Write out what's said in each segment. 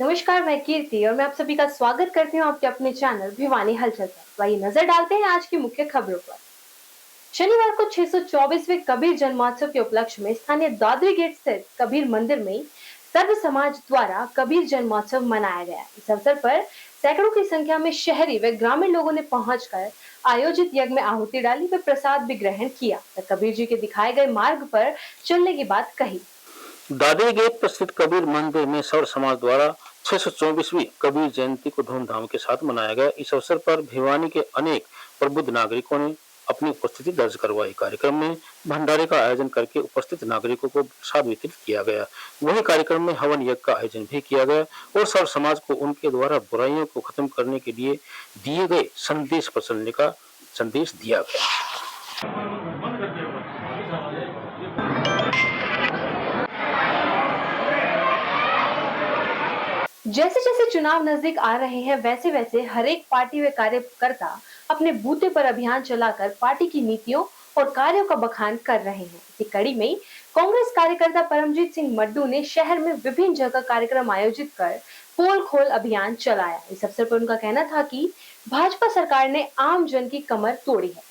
नमस्कार, मैं कीर्ति और मैं आप सभी का स्वागत करती हूँ आपके अपने चैनल भिवानी हलचल पर। वही नजर डालते हैं आज की मुख्य खबरों पर। शनिवार को 624वें कबीर जन्मोत्सव के उपलक्ष्य में स्थानीय दादरी गेट स्थित कबीर मंदिर में सर्व समाज द्वारा कबीर जन्मोत्सव मनाया गया। इस अवसर पर सैकड़ों की संख्या में शहरी व ग्रामीण लोगों ने पहुंचकर आयोजित यज्ञ में आहुति डाली व प्रसाद भी ग्रहण किया। कबीर जी के दिखाए गए मार्ग पर चलने की बात कही। दादरी गेट पर स्थित कबीर मंदिर में सर्व समाज द्वारा 624वीं कबीर जयंती को धूमधाम के साथ मनाया गया। इस अवसर पर भिवानी के अनेक प्रबुद्ध नागरिकों ने अपनी उपस्थिति दर्ज करवाई। कार्यक्रम में भंडारे का आयोजन करके उपस्थित नागरिकों को प्रसाद वितरित किया गया। वहीं कार्यक्रम में हवन यज्ञ का आयोजन भी किया गया और सर्व समाज को उनके द्वारा बुराइयों को खत्म करने के लिए दिए गए संदेश पर चलने का संदेश दिया गया। जैसे जैसे चुनाव नजदीक आ रहे हैं वैसे वैसे हर एक पार्टी व कार्यकर्ता अपने बूते पर अभियान चलाकर पार्टी की नीतियों और कार्यों का बखान कर रहे हैं। इसी कड़ी में कांग्रेस कार्यकर्ता परमजीत सिंह मड्डू ने शहर में विभिन्न जगह कार्यक्रम आयोजित कर पोल खोल अभियान चलाया। इस अवसर पर उनका कहना था कि भाजपा सरकार ने आम जन की कमर तोड़ी है।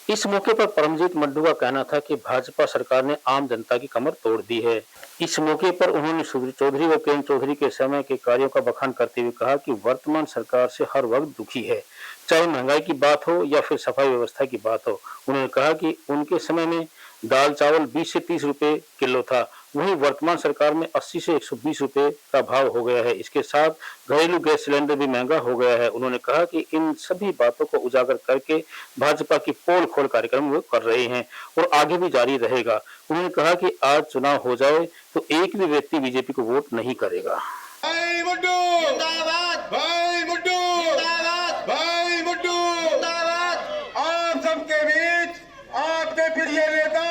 इस मौके पर परमजीत मड्डू का कहना था कि भाजपा सरकार ने आम जनता की कमर तोड़ दी है। इस मौके पर उन्होंने सुब्रत चौधरी व प्रेम चौधरी के समय के कार्यों का बखान करते हुए कहा कि वर्तमान सरकार से हर वक्त दुखी है, चाहे महंगाई की बात हो या फिर सफाई व्यवस्था की बात हो। उन्होंने कहा कि उनके समय में दाल चावल 20 से 30 रुपए किलो था, वहीं वर्तमान सरकार में 80 से 120 रुपए का भाव हो गया है। इसके साथ घरेलू गैस सिलेंडर भी महंगा हो गया है। उन्होंने कहा कि इन सभी बातों को उजागर करके भाजपा की पोल खोल कार्यक्रम वो कर रहे हैं और आगे भी जारी रहेगा। उन्होंने कहा कि आज चुनाव हो जाए तो एक भी व्यक्ति बीजेपी को वोट नहीं करेगा। भाई मुड्डू जिंदाबाद, भाई मुड्डू जिंदाबाद, भाई मुड्डू जिंदाबाद। आप सबके बीच आपके प्रिय नेता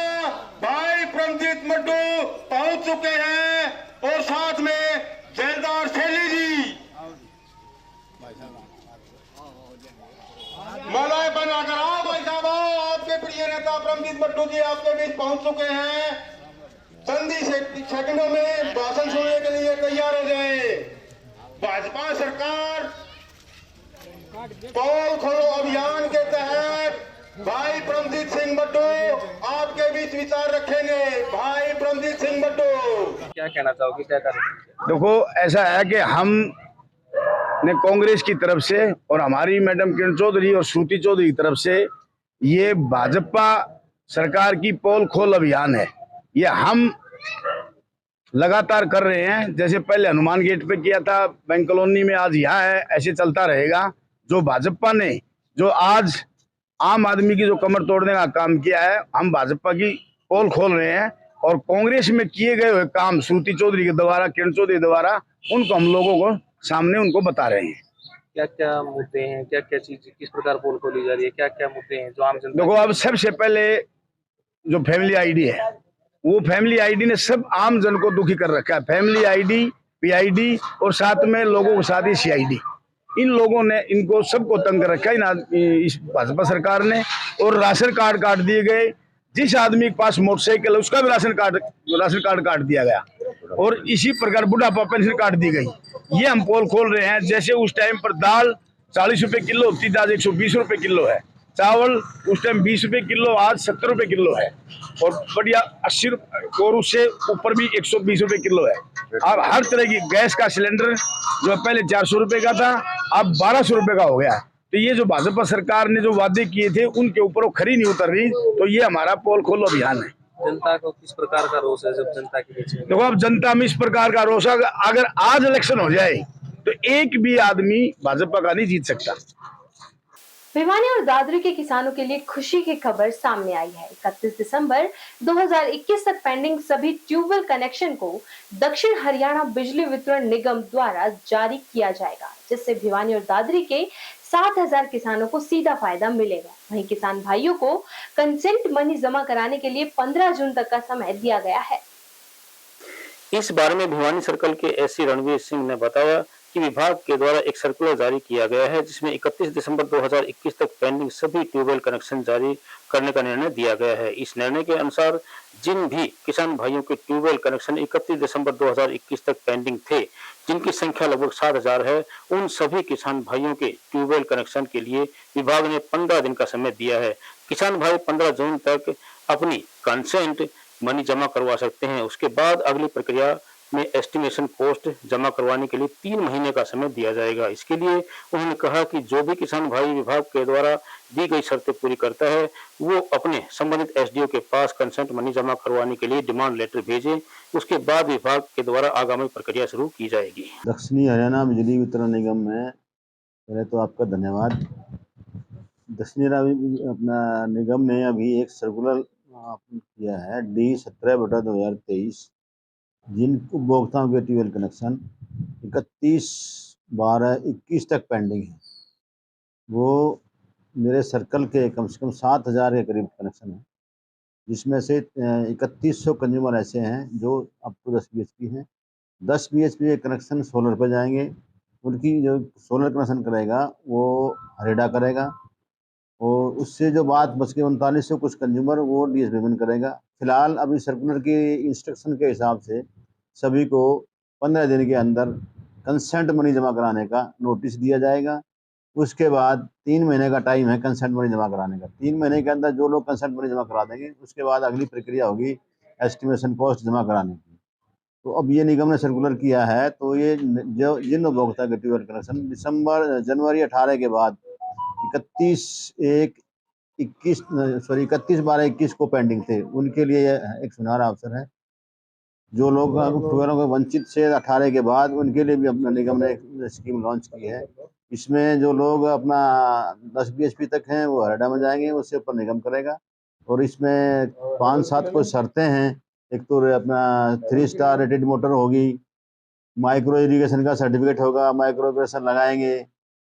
भाई परमजीत मड्डू पहुंच चुके हैं और साथ में जयदार शैली जी मलाई बनाकर आओ भाई साहब, आपके प्रिय नेता परमजीत मड्डू जी आपके बीच पहुंच चुके हैं। चंद ही सेकंडों में भाषण सुनने के लिए तैयार हो जाए। भाजपा सरकार पोल खोलो अभियान के तहत भाई परमजीत सिंह मड्डू आपके बीच विचार रखेंगे। भाई परमजीत सिंह मड्डू क्या कहना चाहोगे, क्या करेंगे? देखो, ऐसा है कि हम ने कांग्रेस की तरफ से और हमारी मैडम किरण चौधरी और श्रुति चौधरी की तरफ से ये भाजपा सरकार की पोल खोल अभियान है, ये हम लगातार कर रहे हैं। जैसे पहले हनुमान गेट पे किया था, बैंक कॉलोनी में, आज यहाँ है, ऐसे चलता रहेगा। जो भाजपा ने जो आज आम आदमी की जो कमर तोड़ने का काम किया है, हम भाजपा की पोल खोल रहे हैं और कांग्रेस में किए गए हुए काम श्रुति चौधरी के द्वारा, किरण चौधरी द्वारा, उनको हम लोगों को सामने उनको बता रहे हैं। क्या क्या मुद्दे हैं, क्या क्या चीज किस प्रकार पोल खोली जा रही है, क्या क्या मुद्दे हैं जो आम जनता? देखो, अब सबसे पहले जो फैमिली आईडी है, वो फैमिली आईडी ने सब आम जन को दुखी कर रखा है। फैमिली आईडी, पीआईडी और साथ में लोगों के साथ ही सीआईडी, इन लोगों ने इनको सबको तंग कर रखा है इस भाजपा सरकार ने। और राशन कार्ड काट दिए गए, जिस आदमी के पास मोटरसाइकिल है उसका भी राशन कार्ड काट दिया गया और इसी प्रकार बुढ़ापा पेंशन काट दी गई। ये हम पोल खोल रहे हैं। जैसे उस टाइम पर दाल 40 रुपए किलो होती, आज 120 रुपए किलो है। चावल उस टाइम 20 रुपए किलो, आज 70 रुपए किलो है। और बढ़िया 80 रुपए और उससे ऊपर भी 120 रुपए किलो है। अब हर तरह की गैस का सिलेंडर जो पहले 400 रुपए का था, अब 1200 रुपए का हो गया। तो ये जो भाजपा सरकार ने जो वादे किए थे उनके ऊपर वो खरी नहीं उतर रही। तो ये हमारा पोल खोलो अभियान है। जनता को किस प्रकार का रोष है जब जनता के बीच में? देखो, अब जनता में इस प्रकार का रोष, अगर आज इलेक्शन हो जाए तो एक भी आदमी भाजपा का नहीं जीत सकता। भिवानी और दादरी के किसानों के लिए खुशी की खबर सामने आई है। 31 दिसंबर 2021 तक पेंडिंग सभी ट्यूबवेल कनेक्शन को दक्षिण हरियाणा बिजली वितरण निगम द्वारा जारी किया जाएगा, जिससे भिवानी और दादरी के 7,000 किसानों को सीधा फायदा मिलेगा। वहीं किसान भाइयों को कंसेंट मनी जमा कराने के लिए 15 जून तक का समय दिया गया है। इस बारे में भिवानी सर्कल के एससी रणवीर सिंह ने बताया कि विभाग के द्वारा एक सर्कुलर जारी किया गया है जिसमें 31 दिसंबर 2021 तक पेंडिंग सभी ट्यूबवेल कनेक्शन जारी करने का निर्णय दिया गया है। इस निर्णय के अनुसार जिन भी किसान भाइयों के ट्यूबवेल कनेक्शन 31 दिसंबर 2021 तक पेंडिंग थे, जिनकी संख्या लगभग 7,000 है, उन सभी किसान भाइयों के ट्यूबवेल कनेक्शन के लिए विभाग ने 15 दिन का समय दिया है। किसान भाई 15 जून तक अपनी कंसेंट मनी जमा करवा सकते हैं। उसके बाद अगली प्रक्रिया में एस्टिमेशन कॉस्ट जमा करवाने के लिए 3 महीने का समय दिया जाएगा। इसके लिए उन्होंने कहा कि जो भी किसान भाई विभाग के द्वारा दी गई शर्तें पूरी करता है, वो अपने संबंधित एसडीओ के पास कंसेंट मनी जमा करवाने के लिए डिमांड लेटर भेजे। उसके बाद विभाग के द्वारा आगामी प्रक्रिया शुरू की जाएगी। दक्षिणी हरियाणा बिजली वितरण निगम में पहले तो आपका धन्यवाद। दक्षिणी अपना निगम ने अभी एक सर्कुलर किया है D17/2023, जिन उपभोक्ताओं के ट्यूबवेल कनेक्शन 31/12/21 तक पेंडिंग है, वो मेरे सर्कल के कम से कम 7,000 के करीब कनेक्शन है, जिसमें से 3100 कंज्यूमर ऐसे हैं जो अप टू 10 BHP हैं। 10 BHP के कनेक्शन सोलर पर जाएंगे। उनकी जो सोलर कनेक्शन करेगा वो हरेडा करेगा, और उससे जो बात बच के 3900 कुछ कंज्यूमर वो DSB करेगा। फिलहाल अभी सर्कुलर के इंस्ट्रक्शन के हिसाब से सभी को 15 दिन के अंदर कंसेंट मनी जमा कराने का नोटिस दिया जाएगा। उसके बाद 3 महीने का टाइम है कंसेंट मनी जमा कराने का। 3 महीने के अंदर जो लोग कंसेंट मनी जमा करा देंगे, उसके बाद अगली प्रक्रिया होगी एस्टिमेशन कॉस्ट जमा कराने की। तो अब ये निगम ने सर्कुलर किया है, तो ये जो जिन उपभोक्ता के ट्यूबवेल कनेक्शन जनवरी 18 के बाद 31/12/21 को पेंडिंग थे, उनके लिए एक सुनहरा अवसर है। जो लोग ट्यूबवेलों के वंचित से 18 के बाद, उनके लिए भी अपना निगम ने एक स्कीम लॉन्च की है। इसमें जो लोग अपना 10 BHP तक हैं वो हरेडा में जाएंगे, उससे ऊपर निगम करेगा। और इसमें 5-7 कुछ शर्तें हैं। एक तो अपना 3 स्टार रेटेड मोटर होगी, माइक्रो इरिगेशन का सर्टिफिकेट होगा, माइक्रो इरिगेशन लगाएंगे,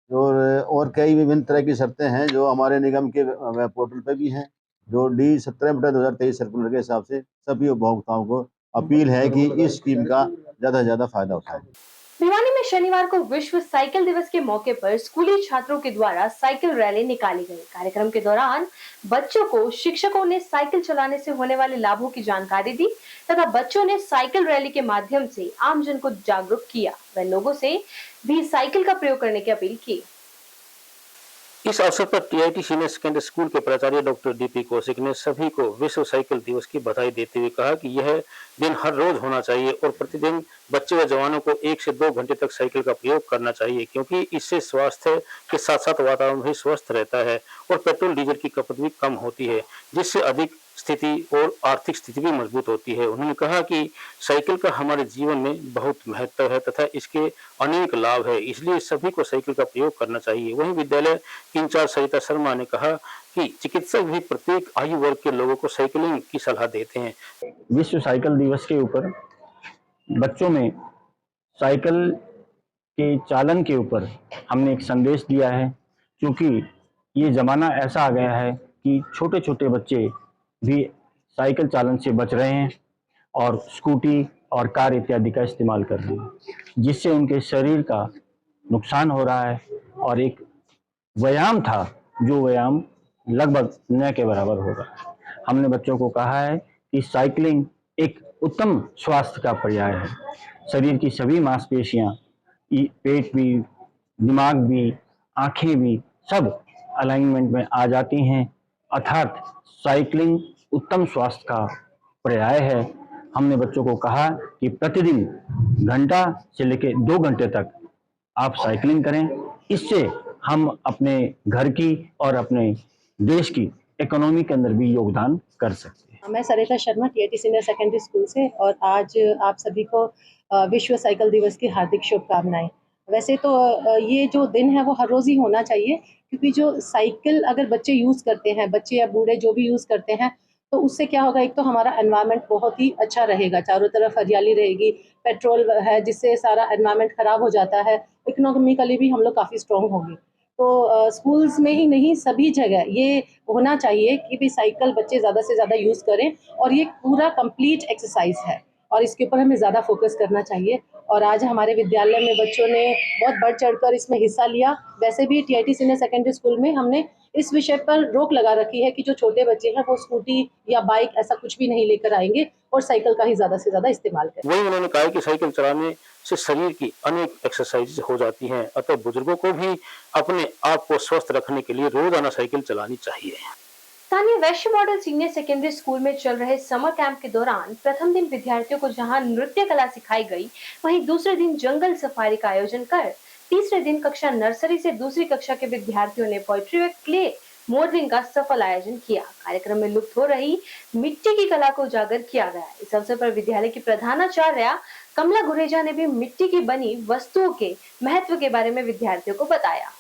और कई विभिन्न तरह की शर्तें हैं जो हमारे निगम के वेब पोर्टल पे भी हैं। जो D17/2023 सर्कुलर के हिसाब से सभी उपभोक्ताओं को अपील है कि इस स्कीम का ज़्यादा से ज़्यादा फायदा उठाएं। भिवानी में शनिवार को विश्व साइकिल दिवस के मौके पर स्कूली छात्रों के द्वारा साइकिल रैली निकाली गई। कार्यक्रम के दौरान बच्चों को शिक्षकों ने साइकिल चलाने से होने वाले लाभों की जानकारी दी तथा बच्चों ने साइकिल रैली के माध्यम से आमजन को जागरूक किया व लोगों से भी साइकिल का प्रयोग करने की अपील की। इस अवसर पर TIT सीनियर सेकेंडरी स्कूल के प्राचार्य डॉक्टर DP कौशिक ने सभी को विश्व साइकिल दिवस की बधाई देते हुए कहा कि यह दिन हर रोज होना चाहिए और प्रतिदिन बच्चे व जवानों को 1 से 2 घंटे तक साइकिल का प्रयोग करना चाहिए, क्योंकि इससे स्वास्थ्य के साथ साथ वातावरण भी स्वस्थ रहता है और पेट्रोल डीजल की खपत भी कम होती है, जिससे अधिक स्थिति और आर्थिक स्थिति भी मजबूत होती है। उन्होंने कहा कि साइकिल का हमारे जीवन में बहुत महत्व है तथा इसके अनेक लाभ है, इसलिए सभी को साइकिल का प्रयोग करना चाहिए। वहीं विद्यालय इंचार्ज सरिता शर्मा ने कहा कि चिकित्सक भी प्रत्येक आयु वर्ग के लोगों को साइकिलिंग की सलाह देते हैं। विश्व साइकिल दिवस के ऊपर बच्चों में साइकिल के चालन के ऊपर हमने एक संदेश दिया है, क्योंकि ये ज़माना ऐसा आ गया है कि छोटे छोटे बच्चे भी साइकिल चालन से बच रहे हैं और स्कूटी और कार इत्यादि का इस्तेमाल कर रहे हैं, जिससे उनके शरीर का नुकसान हो रहा है और एक व्यायाम था जो व्यायाम लगभग न के बराबर होगा। हमने बच्चों को कहा है कि साइकिलिंग एक उत्तम स्वास्थ्य का पर्याय है। शरीर की सभी मांसपेशियां, पेट भी, दिमाग भी, आंखें भी सब अलाइनमेंट में आ जाती हैं, अर्थात साइकिलिंग उत्तम स्वास्थ्य का पर्याय है। हमने बच्चों को कहा कि प्रतिदिन घंटा से लेकर 2 घंटे तक आप साइकिलिंग करें। इससे हम अपने घर की और अपने देश की इकोनॉमी के अंदर भी योगदान कर सकते हैं। मैं Sarita Sharma TIT senior secondary school से, और आज आप सभी को विश्व साइकिल दिवस की हार्दिक शुभकामनाएं। वैसे तो ये जो दिन है वो हर रोज़ ही होना चाहिए, क्योंकि जो साइकिल अगर बच्चे यूज़ करते हैं, बच्चे या बूढ़े जो भी यूज़ करते हैं, तो उससे क्या होगा, एक तो हमारा एनवायरनमेंट बहुत ही अच्छा रहेगा, चारों तरफ हरियाली रहेगी। पेट्रोल है जिससे सारा एनवायरनमेंट ख़राब हो जाता है, इकोनॉमिकली भी हम लोग काफ़ी स्ट्रॉन्ग होंगे। तो स्कूल्स में ही नहीं, सभी जगह ये होना चाहिए कि भी साइकिल बच्चे ज़्यादा से ज़्यादा यूज़ करें, और ये पूरा कंप्लीट एक्सरसाइज है। और इसके ऊपर हमें ज़्यादा फोकस करना चाहिए। और आज हमारे विद्यालय में बच्चों ने बहुत बढ़ चढ़कर इसमें हिस्सा लिया। वैसे भी टीआईटी सीनियर सेकेंडरी स्कूल में हमने इस विषय पर रोक लगा रखी है कि जो छोटे बच्चे हैं वो स्कूटी या बाइक ऐसा कुछ भी नहीं लेकर आएंगे और साइकिल का ही ज़्यादा से ज़्यादा इस्तेमाल करें। वहीं उन्होंने कहा कि साइकिल चलाने से शरीर की अनेक एक्सरसाइज हो जाती हैं, अतः बुजुर्गों को भी अपने आप को स्वस्थ रखने के लिए रोजाना साइकिल चलानी चाहिए। स्थानीय वैश्य मॉडल सीनियर सेकेंडरी स्कूल में चल रहे समर कैंप के दौरान प्रथम दिन विद्यार्थियों को जहां नृत्य कला सिखाई गई, वहीं दूसरे दिन जंगल सफारी का आयोजन कर तीसरे दिन कक्षा नर्सरी से दूसरी कक्षा के विद्यार्थियों ने पोएट्री व क्ले मॉडलिंग का सफल आयोजन किया। कार्यक्रम में लुप्त हो रही मिट्टी की कला को उजागर किया गया। इस अवसर पर विद्यालय की प्रधानाचार्य कमला गुरेजा ने भी मिट्टी की बनी वस्तुओं के महत्व के बारे में विद्यार्थियों को बताया।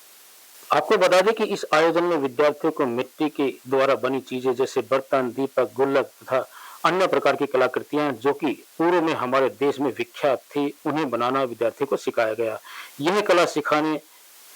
आपको बता दें कि इस आयोजन में विद्यार्थियों को मिट्टी के द्वारा बनी चीजें जैसे बर्तन, दीपक, गुल्लक तथा अन्य प्रकार की कलाकृतियां जो कि पूर्व में हमारे देश में विख्यात थी, उन्हें बनाना विद्यार्थियों को सिखाया गया। यह कला सिखाने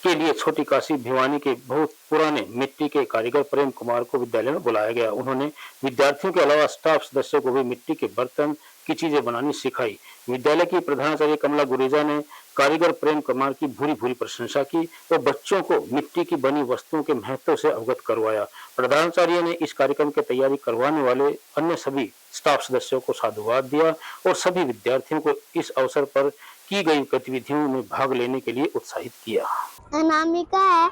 के लिए छोटी काशी भिवानी के बहुत पुराने मिट्टी के कारीगर प्रेम कुमार को विद्यालय में बुलाया गया। उन्होंने विद्यार्थियों के अलावा स्टाफ सदस्यों को भी मिट्टी के बर्तन की चीजें बनानी सिखाई। विद्यालय की प्रधानाचार्य कमला गुरेजा ने कारीगर प्रेम कुमार की भूरी भूरी प्रशंसा की और बच्चों को मिट्टी की बनी वस्तुओं के महत्व से अवगत करवाया। प्रधानाचार्य ने इस कार्यक्रम की तैयारी करवाने वाले अन्य सभी स्टाफ सदस्यों को साधुवाद दिया और सभी विद्यार्थियों को इस अवसर पर की गई गतिविधियों में भाग लेने के लिए उत्साहित किया। अनामिका है।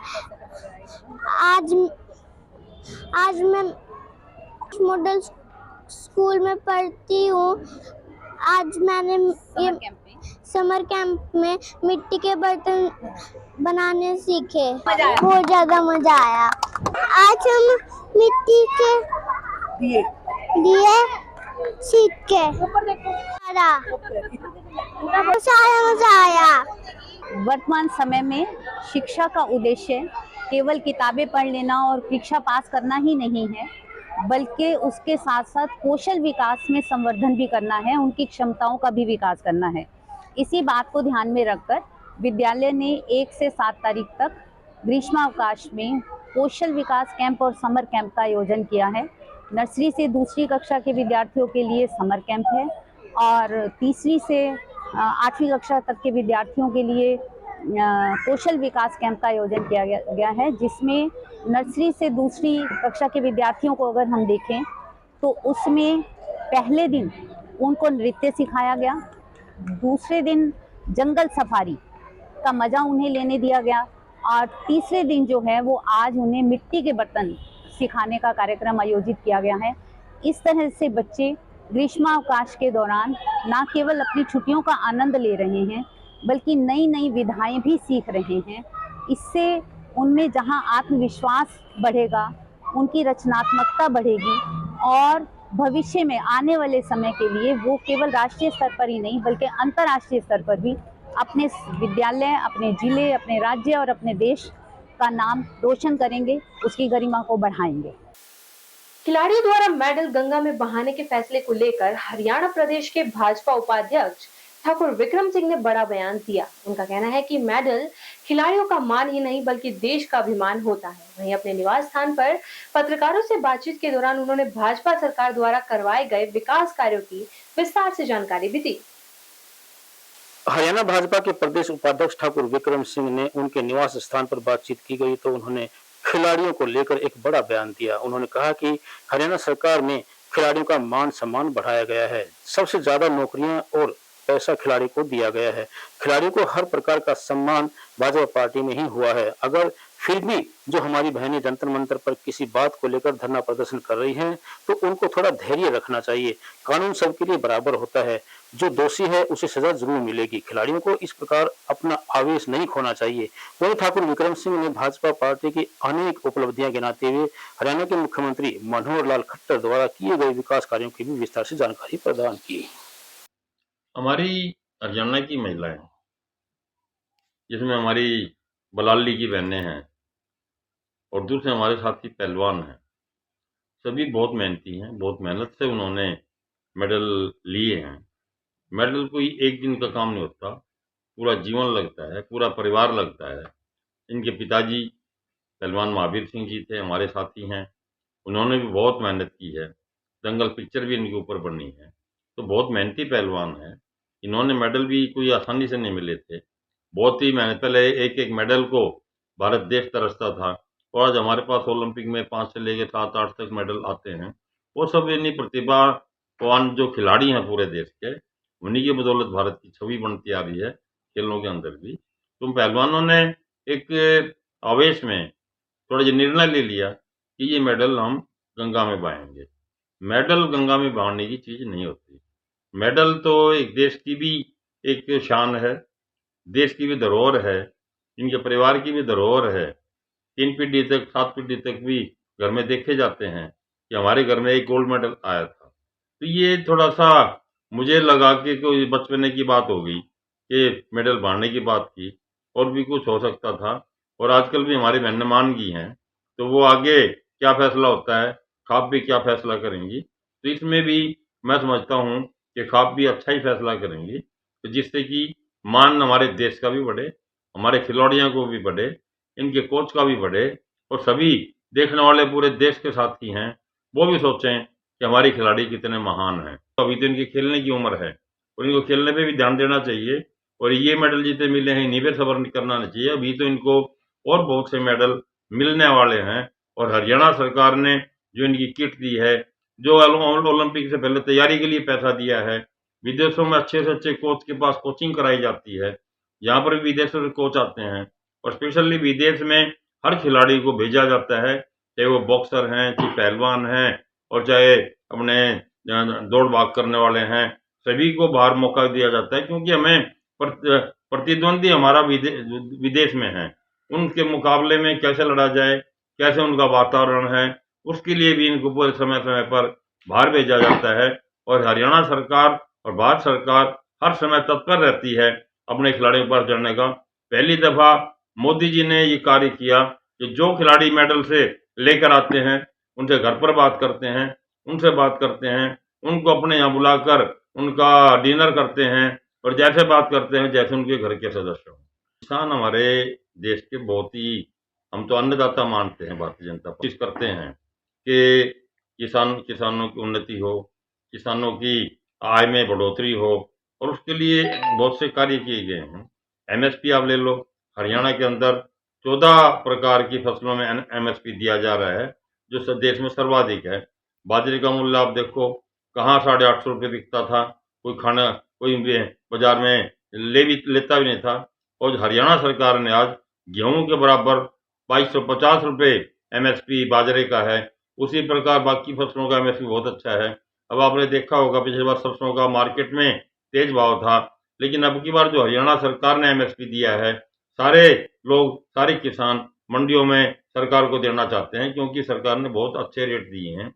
आज मैं मॉडल स्कूल में पढ़ती हूँ। आज मैंने ये समर कैंप में मिट्टी के बर्तन बनाने सीखे। बहुत ज्यादा मजा आया। आज हम मिट्टी के दिए सीख के सारा मजा आया। वर्तमान समय में शिक्षा का उद्देश्य केवल किताबें पढ़ लेना और परीक्षा पास करना ही नहीं है, बल्कि उसके साथ साथ कौशल विकास में संवर्धन भी करना है, उनकी क्षमताओं का भी विकास करना है। इसी बात को ध्यान में रखकर विद्यालय ने 1 से 7 तारीख तक ग्रीष्मावकाश में कौशल विकास कैंप और समर कैंप का आयोजन किया है। नर्सरी से दूसरी कक्षा के विद्यार्थियों के लिए समर कैंप है और तीसरी से 8वीं कक्षा तक के विद्यार्थियों के लिए कौशल विकास कैंप का आयोजन किया गया है, जिसमें नर्सरी से दूसरी कक्षा के विद्यार्थियों को अगर हम देखें तो उसमें पहले दिन उनको नृत्य सिखाया गया, दूसरे दिन जंगल सफारी का मज़ा उन्हें लेने दिया गया और तीसरे दिन जो है वो आज उन्हें मिट्टी के बर्तन सिखाने का कार्यक्रम आयोजित किया गया है। इस तरह से बच्चे ग्रीष्मावकाश के दौरान न केवल अपनी छुट्टियों का आनंद ले रहे हैं, बल्कि नई नई विधाएं भी सीख रहे हैं। इससे उनमें जहां आत्मविश्वास बढ़ेगा, उनकी रचनात्मकता बढ़ेगी और भविष्य में आने वाले समय के लिए वो केवल राष्ट्रीय स्तर पर ही नहीं बल्कि अंतर्राष्ट्रीय स्तर पर भी अपने विद्यालय, अपने जिले, अपने राज्य और अपने देश का नाम रोशन करेंगे, उसकी गरिमा को बढ़ाएंगे। खिलाड़ियों द्वारा मेडल गंगा में बहाने के फैसले को लेकर हरियाणा प्रदेश के भाजपा उपाध्यक्ष ठाकुर विक्रम सिंह ने बड़ा बयान दिया। उनका कहना है कि मेडल खिलाड़ियों का मान ही नहीं बल्कि देश का अभिमान होता है। वहीं अपने निवास स्थान पर पत्रकारों से बातचीत के दौरान उन्होंने भाजपा सरकार द्वारा करवाए गए विकास कार्यों की विस्तार से जानकारी भी दी। हरियाणा भाजपा के प्रदेश उपाध्यक्ष ठाकुर विक्रम सिंह ने उनके निवास स्थान पर बातचीत की गई तो उन्होंने खिलाड़ियों को लेकर एक बड़ा बयान दिया। उन्होंने कहा कि हरियाणा सरकार में खिलाड़ियों का मान सम्मान बढ़ाया गया है, सबसे ज्यादा नौकरियां और पैसा खिलाड़ी को दिया गया है। खिलाड़ियों को हर प्रकार का सम्मान भाजपा पार्टी में ही हुआ है। अगर फिर भी जो हमारी बहनें जंतर मंतर पर किसी बात को लेकर धरना प्रदर्शन कर रही हैं तो उनको थोड़ा धैर्य रखना चाहिए। कानून सबके लिए बराबर होता है, जो दोषी है उसे सजा जरूर मिलेगी। खिलाड़ियों को इस प्रकार अपना आवेश नहीं खोना चाहिए। वहीं ठाकुर विक्रम सिंह ने भाजपा पार्टी की अनेक उपलब्धियां गिनाते हुए हरियाणा के मुख्यमंत्री मनोहर लाल खट्टर द्वारा किए गए विकास कार्यों की भी विस्तार से जानकारी प्रदान की। हमारी हरियाणा की महिलाएं, जिसमें हमारी बलाली की बहनें हैं और दूसरे हमारे साथी पहलवान हैं, सभी बहुत मेहनती हैं, बहुत मेहनत से उन्होंने मेडल लिए हैं। मेडल कोई एक दिन का काम नहीं होता, पूरा जीवन लगता है, पूरा परिवार लगता है। इनके पिताजी पहलवान महावीर सिंह जी थे, हमारे साथी हैं, उन्होंने भी बहुत मेहनत की है। दंगल पिक्चर भी इनके ऊपर बनी है। तो बहुत मेहनती पहलवान है। इन्होंने मेडल भी कोई आसानी से नहीं मिले थे, बहुत ही मेहनत, पहले एक एक मेडल को भारत देश तरसता था और आज हमारे पास ओलंपिक में 5 से लेकर 7-8 तक मेडल आते हैं। वो सब इन्हीं प्रतिभावान जो खिलाड़ी हैं पूरे देश के, उन्हीं की बदौलत भारत की छवि बनती आ रही है खेलों के अंदर भी। तो पहलवानों ने एक आवेश में थोड़ा ये निर्णय ले लिया कि ये मेडल हम गंगा में बहाएंगे। मेडल गंगा में बहाने की चीज नहीं होती। मेडल तो एक देश की भी एक शान है, देश की भी धरोहर है, इनके परिवार की भी धरोहर है। 3 पीढ़ी तक 7 पीढ़ी तक भी घर में देखे जाते हैं कि हमारे घर में एक गोल्ड मेडल आया था। तो ये थोड़ा सा मुझे लगा कि कोई बचपने की बात हो गई कि मेडल बांटने की बात की, और भी कुछ हो सकता था। और आजकल भी हमारी बहनें मान गई हैं, तो वो आगे क्या फैसला होता है, खाप भी क्या फैसला करेंगी, तो इसमें भी मैं समझता हूँ कि खाप भी अच्छा ही फैसला करेंगी, तो जिससे कि मान हमारे देश का भी बढ़े, हमारे खिलाड़ियों को भी बढ़े, इनके कोच का भी बढ़े, और सभी देखने वाले पूरे देश के साथी हैं वो भी सोचें कि हमारे खिलाड़ी कितने महान हैं। तो अभी तो इनकी खेलने की उम्र है और इनको खेलने पे भी ध्यान देना चाहिए, और ये मेडल जितने मिले हैं इन्हीं पे सब्र करना नहीं चाहिए। अभी तो इनको और बहुत से मेडल मिलने वाले हैं, और हरियाणा सरकार ने जो इनकी किट दी है, जो ओलंपिक से पहले तैयारी के लिए पैसा दिया है, विदेशों में अच्छे से अच्छे कोच के पास कोचिंग कराई जाती है, यहाँ पर भी विदेशों से कोच आते हैं, और स्पेशली विदेश में हर खिलाड़ी को भेजा जाता है, चाहे वो बॉक्सर हैं, चाहे पहलवान हैं, और चाहे अपने दौड़ भाग करने वाले हैं, सभी को बाहर मौका दिया जाता है, क्योंकि हमें प्रतिद्वंदी हमारा विदेश में है, उनके मुकाबले में कैसे लड़ा जाए, कैसे उनका वातावरण है, उसके लिए भी इनको पूरे समय समय पर बाहर भेजा जाता है। और हरियाणा सरकार और भारत सरकार हर समय तत्पर रहती है अपने खिलाड़ियों पर चढ़ने का। पहली दफा मोदी जी ने ये कार्य किया कि जो खिलाड़ी मेडल से लेकर आते हैं उनसे घर पर बात करते हैं, उनसे बात करते हैं, उनको अपने यहाँ बुलाकर उनका डिनर करते हैं, और जैसे बात करते हैं जैसे उनके घर के सदस्य हों। किसान हमारे देश के बहुत ही, हम तो अन्नदाता मानते हैं, भारतीय जनता कोशिश करते हैं कि किसानों की उन्नति हो, किसानों की आय में बढ़ोतरी हो, और उसके लिए बहुत से कार्य किए गए हैं। MSP आप ले लो, हरियाणा के अंदर 14 प्रकार की फसलों में MSP दिया जा रहा है, जो देश में सर्वाधिक है। बाजरे का मूल्य आप देखो, कहाँ 850 रुपये बिकता था, कोई बाजार में लेता भी नहीं था, और हरियाणा सरकार ने आज गेहूं के बराबर 2250 रुपये MSP बाजरे का है। उसी प्रकार बाकी फसलों का MSP बहुत अच्छा है। अब आपने देखा होगा पिछली बार सरसों का मार्केट में तेज भाव था, लेकिन अब की बार जो हरियाणा सरकार ने MSP दिया है, सारे लोग, सारे किसान मंडियों में सरकार को देना चाहते हैं, क्योंकि सरकार ने बहुत अच्छे रेट दिए हैं।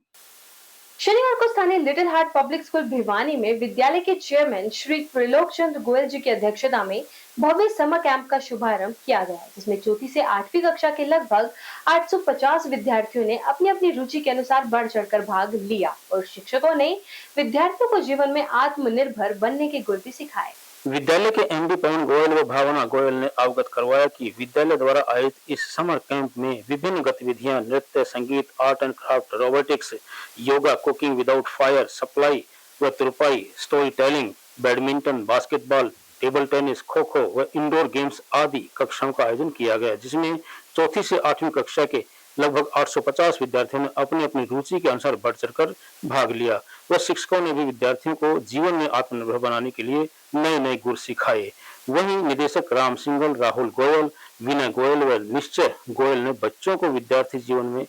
शनिवार को स्थानीय little heart public school Bhiwani में विद्यालय के चेयरमैन श्री त्रिलोक चंद्र गोयल जी की अध्यक्षता में भव्य समर कैंप का शुभारंभ किया गया, जिसमें चौथी से 8वीं कक्षा के लगभग 850 विद्यार्थियों ने अपनी अपनी रुचि के अनुसार बढ़ चढ़कर भाग लिया, और शिक्षकों ने विद्यार्थियों को जीवन में आत्मनिर्भर बनने के गुर भी सिखाए। विद्यालय के MD पवन गोयल व भावना गोयल ने अवगत करवाया कि विद्यालय द्वारा आयोजित इस समर कैंप में विभिन्न गतिविधियां, नृत्य, संगीत, art and craft, robotics, yoga, cooking without fire सप्लाई व तुरपाई, story telling, badminton, basketball, table tennis, kho kho व इंडोर गेम्स आदि कक्षाओं का आयोजन किया गया, जिसमें चौथी से 8वीं कक्षा के लगभग 850 विद्यार्थियों ने अपनी अपनी रुचि के अनुसार बढ़ चढ़कर भाग लिया। व शिक्षकों ने भी विद्यार्थियों को जीवन में आत्मनिर्भर बनाने के लिए नए नए गुर सिखाए। वहीं निदेशक राम सिंघल, राहुल गोयल, विनय गोयल व निश्चय गोयल ने बच्चों को विद्यार्थी जीवन में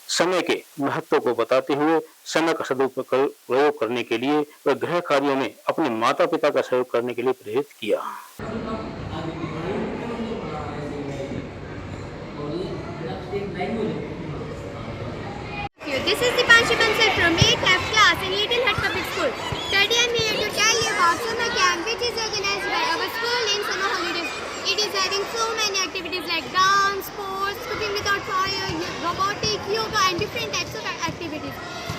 समय के महत्व को बताते हुए समय का सदुपयोग करने के लिए व गृह कार्यों में अपने माता पिता का सहयोग करने के लिए प्रेरित किया। This is Dipanshu Bansal from 8th class in Little Hut Public School. Today I am here to tell you about summer camp, which is organized by our school in summer holidays. It is having so many activities like dance, sports, cooking without fire, robotic, yoga and different types of activities.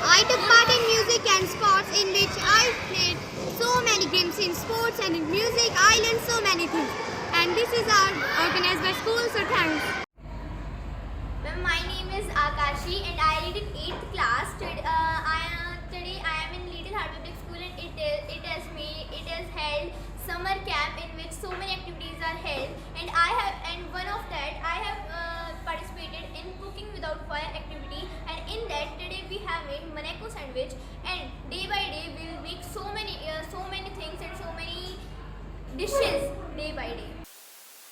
I took part in music and sports, in which I played so many games in sports and in music. I learned so many things, and this is organized by school, so thanks. My name is Akashi and I read in 8th class. Today I am in Little Heart Public School, and summer camp in which so many activities are held, and one of that I have participated in cooking without fire activity, and in that today we have made maneko sandwich, and day by day we will make so many things and so many dishes day by day.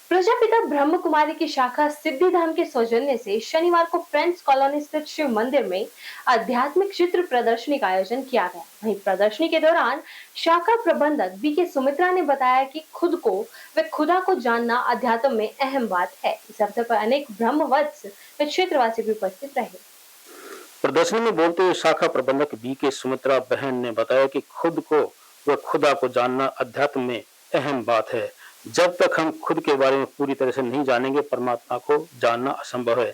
Prajapita Brahma Kumari की शाखा सिद्धिधाम के सौजन्य से शनिवार को friends colony स्थित शिव मंदिर में आध्यात्मिक चित्र प्रदर्शनी का आयोजन किया गया। वहीं प्रदर्शनी के दौरान शाखा प्रबंधक बीके सुमित्रा ने बताया कि खुद को व खुदा को जानना अध्यात्म में अहम बात है। इस अवसर पर अनेक ब्रह्मवत्स व क्षेत्रवासी भी उपस्थित रहे। प्रदर्शनी में बोलते हुए शाखा प्रबंधक बीके सुमित्रा बहन ने बताया कि खुद को व खुदा को जानना अध्यात्म में अहम बात है। जब तक हम खुद के बारे में पूरी तरह से नहीं जानेंगे, परमात्मा को जानना असंभव है।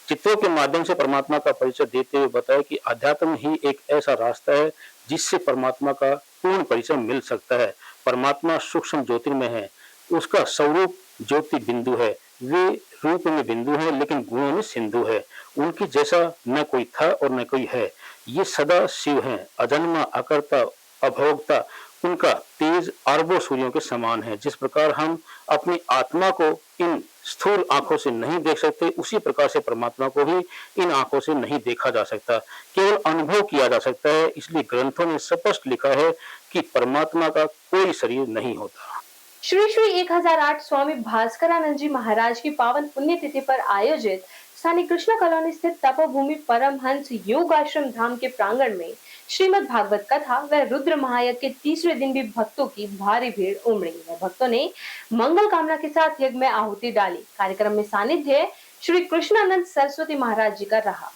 चित्रों के माध्यम से परमात्मा का परिचय देते हुए बताया कि अध्यात्म ही एक ऐसा रास्ता है जिससे परमात्मा का पूर्ण परिचय मिल सकता है। परमात्मा सूक्ष्म ज्योतिर्मय है, उसका स्वरूप ज्योति बिंदु है। वे रूप में बिंदु है लेकिन गुणों में सिंधु है। उनकी जैसा न कोई था और न कोई है। ये सदा शिव हैं, अजन्मा, अकर्ता, अभोक्ता। उनका तेज अरबों सूर्यों के समान है। जिस प्रकार हम अपनी आत्मा को इन स्थूल आंखों से नहीं देख सकते, उसी प्रकार से परमात्मा को भी इन आंखों से नहीं देखा जा सकता, केवल अनुभव किया जा सकता है। इसलिए ग्रंथों में स्पष्ट लिखा है कि परमात्मा का कोई शरीर नहीं होता। श्री श्री 1008 स्वामी भास्करानंद जी महाराज की पावन पुण्यतिथि पर आयोजित स्थानीय कृष्णा कॉलोनी स्थित तपोभूमि परमहंस योग आश्रम धाम के प्रांगण में श्रीमद् भागवत कथा व रुद्र महायज्ञ के तीसरे दिन भी भक्तों की भारी भीड़ उमड़ी है। भक्तों ने मंगल कामना के साथ यज्ञ में आहुति डाली। कार्यक्रम में सानिध्य श्री कृष्णानंद सरस्वती महाराज जी का रहा।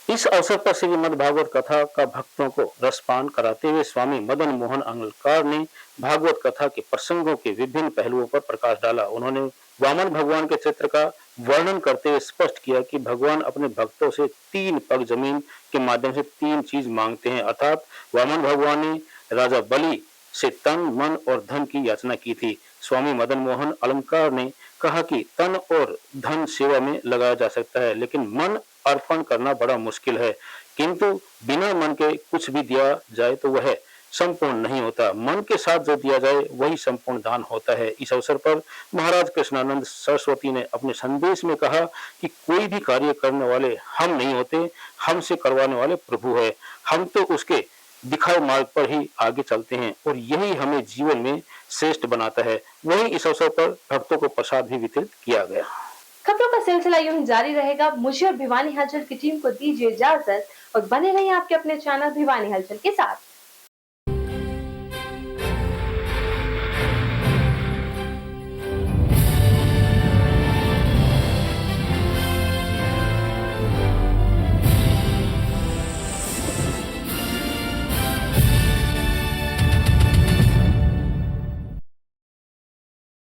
इस अवसर पर श्रीमद् भागवत कथा का भक्तों को रसपान कराते हुए स्वामी मदन मोहन अंगलकार ने भागवत कथा के प्रसंगों के विभिन्न पहलुओं पर प्रकाश डाला। उन्होंने वामन भगवान के चित्र का वर्णन करते हुए स्पष्ट किया कि भगवान अपने भक्तों से 3 पग जमीन के माध्यम से 3 चीज मांगते हैं। अर्थात वामन भगवान ने राजा बलि से तन, मन और धन की याचना की थी। स्वामी मदन मोहन अलंकार ने कहा कि तन और धन सेवा में लगाया जा सकता है, लेकिन मन अर्पण करना बड़ा मुश्किल है। किंतु बिना मन के कुछ भी दिया जाए तो वह संपूर्ण नहीं होता। मन के साथ जो दिया जाए वही संपूर्ण दान होता है। इस अवसर पर महाराज कृष्णानंद सरस्वती ने अपने संदेश में कहा कि कोई भी कार्य करने वाले हम नहीं होते, हमसे करवाने वाले प्रभु है। हम तो उसके दिखाए मार्ग पर ही आगे चलते हैं और यही हमें जीवन में श्रेष्ठ बनाता है। वहीं इस अवसर पर भक्तों को प्रसाद भी वितरित किया गया। खबरों का सिलसिला यूं जारी रहेगा। मुझे और भिवानी हलचल की टीम को दीजिए इजाजत और बने रहिए आपके अपने चैनल भिवानी हलचल के साथ।